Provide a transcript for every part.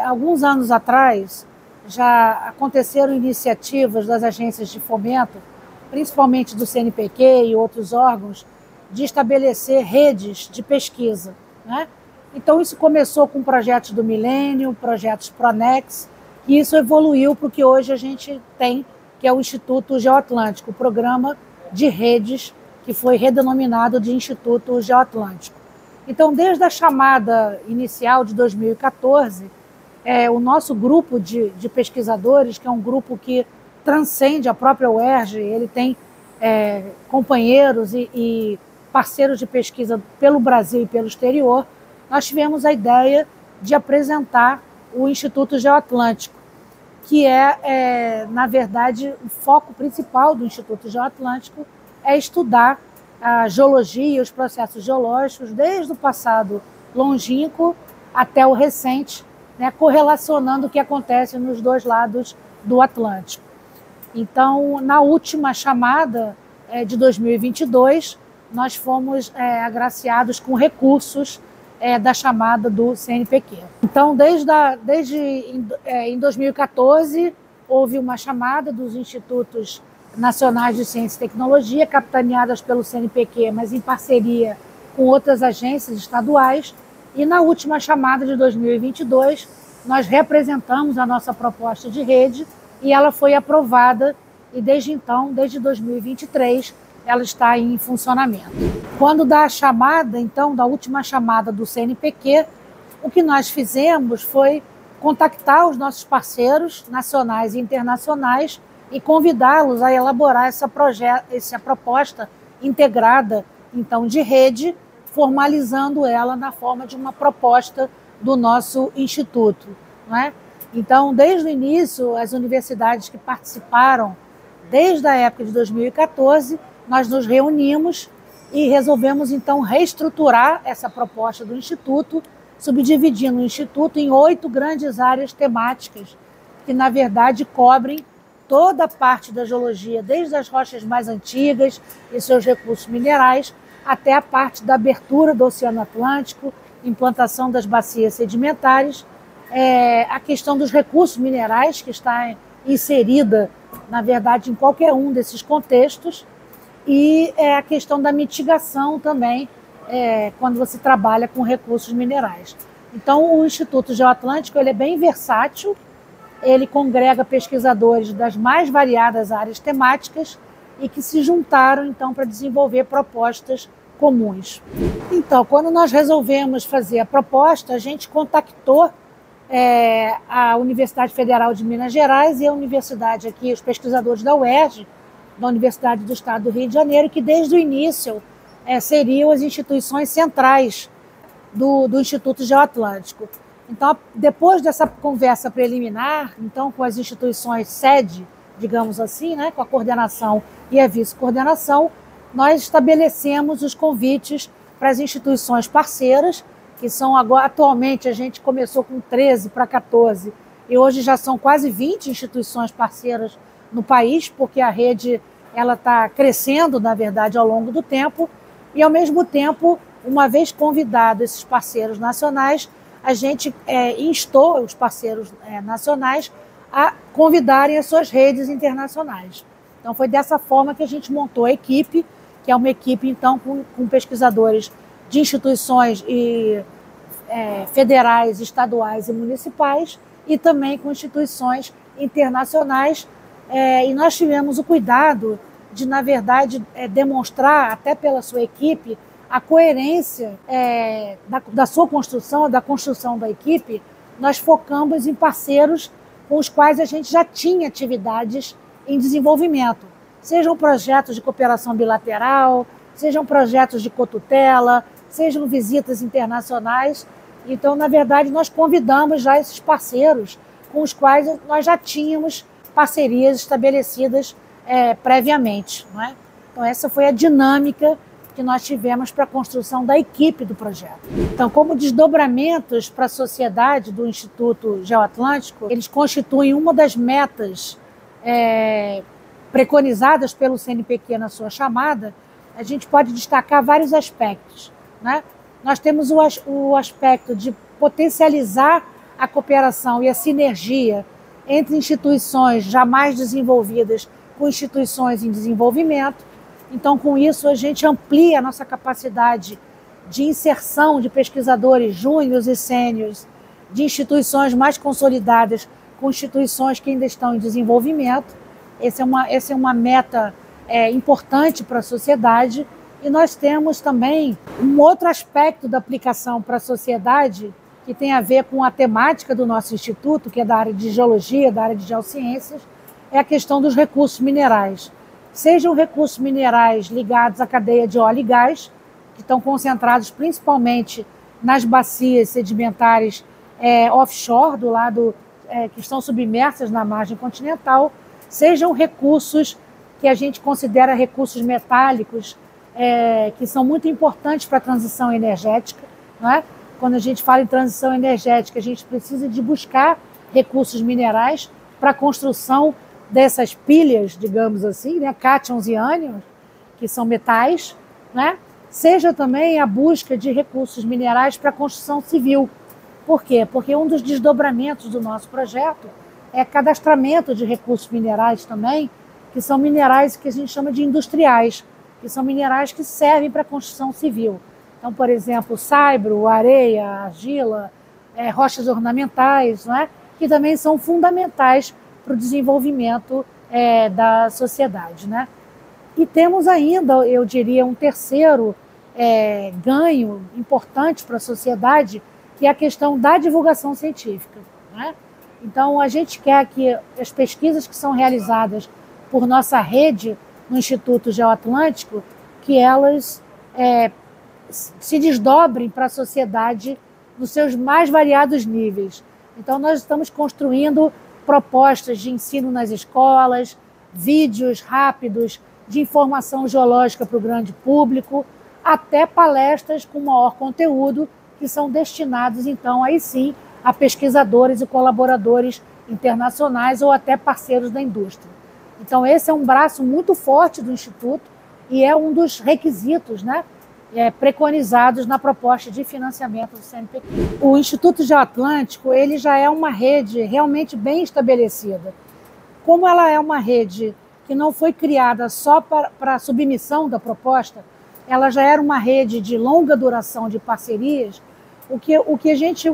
alguns anos atrás, já aconteceram iniciativas das agências de fomento, principalmente do CNPq e outros órgãos, de estabelecer redes de pesquisa, né? Então, isso começou com projetos do Milênio, projetos Pronex, e isso evoluiu para o que hoje a gente tem, que é o Instituto Geoatlântico, o programa de redes que foi redenominado de Instituto Geoatlântico. Então, desde a chamada inicial de 2014, o nosso grupo de pesquisadores, que é um grupo que transcende a própria UERJ, ele tem companheiros e parceiros de pesquisa pelo Brasil e pelo exterior, nós tivemos a ideia de apresentar o Instituto Geoatlântico, que na verdade, o foco principal do Instituto Geoatlântico é estudar a geologia e os processos geológicos desde o passado longínquo até o recente, né, correlacionando o que acontece nos dois lados do Atlântico. Então, na última chamada de 2022, nós fomos agraciados com recursos da chamada do CNPq. Então, em 2014, houve uma chamada dos Institutos Nacionais de Ciência e Tecnologia, capitaneadas pelo CNPq, mas em parceria com outras agências estaduais. E na última chamada de 2022, nós representamos a nossa proposta de rede e ela foi aprovada e desde então, desde 2023, ela está em funcionamento. Quando da chamada, então, da última chamada do CNPq, o que nós fizemos foi contactar os nossos parceiros nacionais e internacionais e convidá-los a elaborar essa proposta integrada, então, de rede, formalizando ela na forma de uma proposta do nosso instituto, não é? Então, desde o início, as universidades que participaram, desde a época de 2014, nós nos reunimos e resolvemos, então, reestruturar essa proposta do Instituto, subdividindo o Instituto em 8 grandes áreas temáticas, que, na verdade, cobrem toda a parte da geologia, desde as rochas mais antigas e seus recursos minerais, até a parte da abertura do Oceano Atlântico, implantação das bacias sedimentares, a questão dos recursos minerais, que está inserida, na verdade, em qualquer um desses contextos, e a questão da mitigação também, quando você trabalha com recursos minerais. Então, o Instituto Geoatlântico ele é bem versátil, ele congrega pesquisadores das mais variadas áreas temáticas e que se juntaram, então, para desenvolver propostas comuns. Então, quando nós resolvemos fazer a proposta, a gente contactou a Universidade Federal de Minas Gerais e a universidade aqui, os pesquisadores da UERJ, da Universidade do Estado do Rio de Janeiro, que desde o início seriam as instituições centrais do Instituto Geoatlântico. Então, depois dessa conversa preliminar, então, com as instituições sede, digamos assim, né, com a coordenação e a vice-coordenação, nós estabelecemos os convites para as instituições parceiras, que são agora, atualmente, a gente começou com 13 para 14, e hoje já são quase 20 instituições parceiras no país, porque a rede está crescendo, na verdade, ao longo do tempo, e, ao mesmo tempo, uma vez convidados esses parceiros nacionais, a gente instou os parceiros nacionais a convidarem as suas redes internacionais. Então, foi dessa forma que a gente montou a equipe, que é uma equipe, então, com pesquisadores de instituições federais, estaduais e municipais, e também com instituições internacionais. E nós tivemos o cuidado de, na verdade, demonstrar, até pela sua equipe, a coerência da sua construção, da construção da equipe. Nós focamos em parceiros com os quais a gente já tinha atividades em desenvolvimento, sejam projetos de cooperação bilateral, sejam projetos de cotutela, sejam visitas internacionais. Então, na verdade, nós convidamos já esses parceiros com os quais nós já tínhamos parcerias estabelecidas previamente, não é? Então, essa foi a dinâmica que nós tivemos para a construção da equipe do projeto. Então, como desdobramentos para a sociedade do Instituto Geoatlântico, eles constituem uma das metas preconizadas pelo CNPq na sua chamada. A gente pode destacar vários aspectos, né? Nós temos o aspecto de potencializar a cooperação e a sinergia entre instituições já mais desenvolvidas com instituições em desenvolvimento. Então, com isso, a gente amplia a nossa capacidade de inserção de pesquisadores júniores e sêniores de instituições mais consolidadas com instituições que ainda estão em desenvolvimento. Essa é uma meta importante para a sociedade. E nós temos também um outro aspecto da aplicação para a sociedade que tem a ver com a temática do nosso instituto, que é da área de geologia, da área de geociências, é a questão dos recursos minerais. Sejam recursos minerais ligados à cadeia de óleo e gás, que estão concentrados principalmente nas bacias sedimentares offshore, do lado que estão submersas na margem continental, sejam recursos que a gente considera recursos metálicos, que são muito importantes para a transição energética, não é? Quando a gente fala em transição energética, a gente precisa de buscar recursos minerais para a construção dessas pilhas, digamos assim, né? Cátions e ânions, que são metais, né? Seja também a busca de recursos minerais para a construção civil. Por quê? Porque um dos desdobramentos do nosso projeto é cadastramento de recursos minerais também, que são minerais que a gente chama de industriais, que são minerais que servem para a construção civil. Então, por exemplo, saibro, areia, argila, rochas ornamentais, não é? Que também são fundamentais para o desenvolvimento da sociedade, né? E temos ainda, eu diria, um terceiro ganho importante para a sociedade, que é a questão da divulgação científica, né? Então, a gente quer que as pesquisas que são realizadas por nossa rede no Instituto Geoatlântico, que elas se desdobrem para a sociedade nos seus mais variados níveis. Então, nós estamos construindo propostas de ensino nas escolas, vídeos rápidos de informação geológica para o grande público, até palestras com maior conteúdo, que são destinados, então, aí sim, a pesquisadores e colaboradores internacionais ou até parceiros da indústria. Então, esse é um braço muito forte do Instituto e é um dos requisitos, né, preconizados na proposta de financiamento do CNPq. O Instituto Geoatlântico, ele já é uma rede realmente bem estabelecida. Como ela é uma rede que não foi criada só para a submissão da proposta, ela já era uma rede de longa duração de parcerias. O que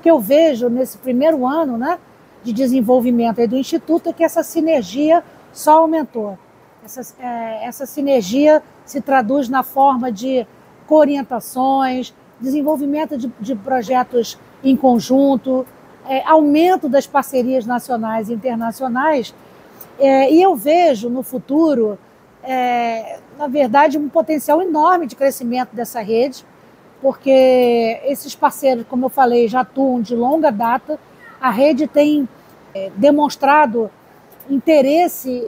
eu vejo nesse primeiro ano, né, de desenvolvimento aí do Instituto é que essa sinergia só aumentou. Essa sinergia se traduz na forma de coorientações, desenvolvimento de projetos em conjunto, aumento das parcerias nacionais e internacionais, e eu vejo no futuro, na verdade, um potencial enorme de crescimento dessa rede, porque esses parceiros, como eu falei, já atuam de longa data. A rede tem demonstrado interesse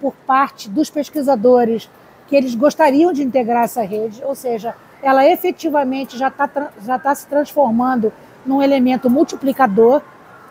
por parte dos pesquisadores que eles gostariam de integrar essa rede, ou seja, ela efetivamente já tá se transformando num elemento multiplicador.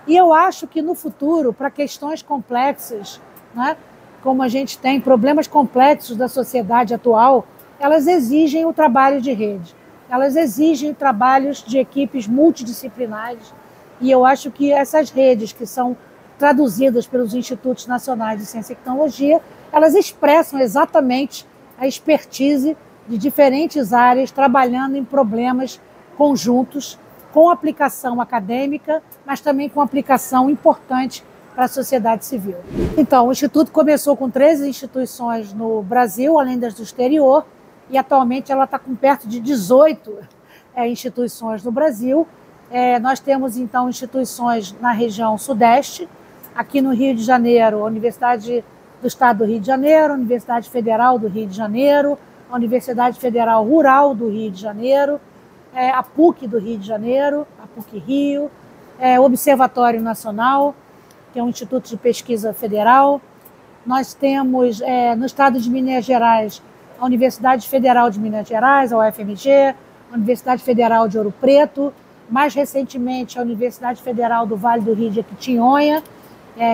E eu acho que no futuro, para questões complexas, né, como a gente tem problemas complexos da sociedade atual, elas exigem o trabalho de rede, elas exigem trabalhos de equipes multidisciplinares, e eu acho que essas redes que são traduzidas pelos Institutos Nacionais de Ciência e Tecnologia, elas expressam exatamente a expertise de diferentes áreas trabalhando em problemas conjuntos, com aplicação acadêmica, mas também com aplicação importante para a sociedade civil. Então, o Instituto começou com 13 instituições no Brasil, além das do exterior, e atualmente ela está com perto de 18 instituições no Brasil. Nós temos, então, instituições na região sudeste, aqui no Rio de Janeiro, a Universidade do Estado do Rio de Janeiro, a Universidade Federal do Rio de Janeiro, a Universidade Federal Rural do Rio de Janeiro, a PUC do Rio de Janeiro, a PUC Rio, o Observatório Nacional, que é um instituto de pesquisa federal. Nós temos, no estado de Minas Gerais, a Universidade Federal de Minas Gerais, a UFMG, a Universidade Federal de Ouro Preto, mais recentemente a Universidade Federal do Vale do Rio de Jequitinhonha,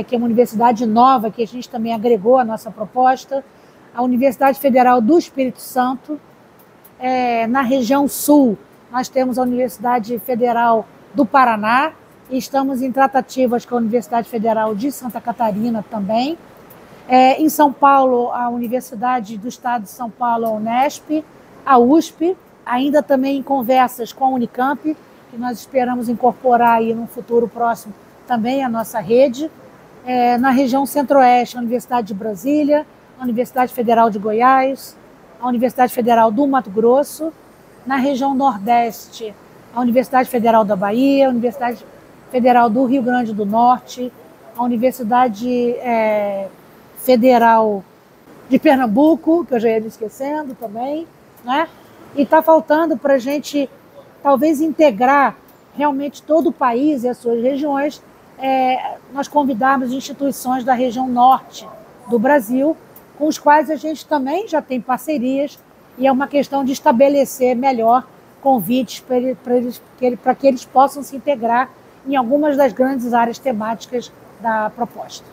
que é uma universidade nova, que a gente também agregou à nossa proposta, a Universidade Federal do Espírito Santo. Na região sul, nós temos a Universidade Federal do Paraná, Estamos em tratativas com a Universidade Federal de Santa Catarina também. Em São Paulo, a Universidade do Estado de São Paulo, a Unesp, a USP, ainda também em conversas com a Unicamp, que nós esperamos incorporar aí no futuro próximo também a nossa rede. Na região centro-oeste, a Universidade de Brasília, a Universidade Federal de Goiás, a Universidade Federal do Mato Grosso. Na região nordeste, a Universidade Federal da Bahia, a Universidade Federal do Rio Grande do Norte, a Universidade Federal de Pernambuco, que eu já ia me esquecendo também, né? E está faltando para a gente, talvez, integrar realmente todo o país e as suas regiões. Nós convidarmos instituições da região norte do Brasil, com os quais a gente também já tem parcerias, e é uma questão de estabelecer melhor convites para que eles possam se integrar em algumas das grandes áreas temáticas da proposta.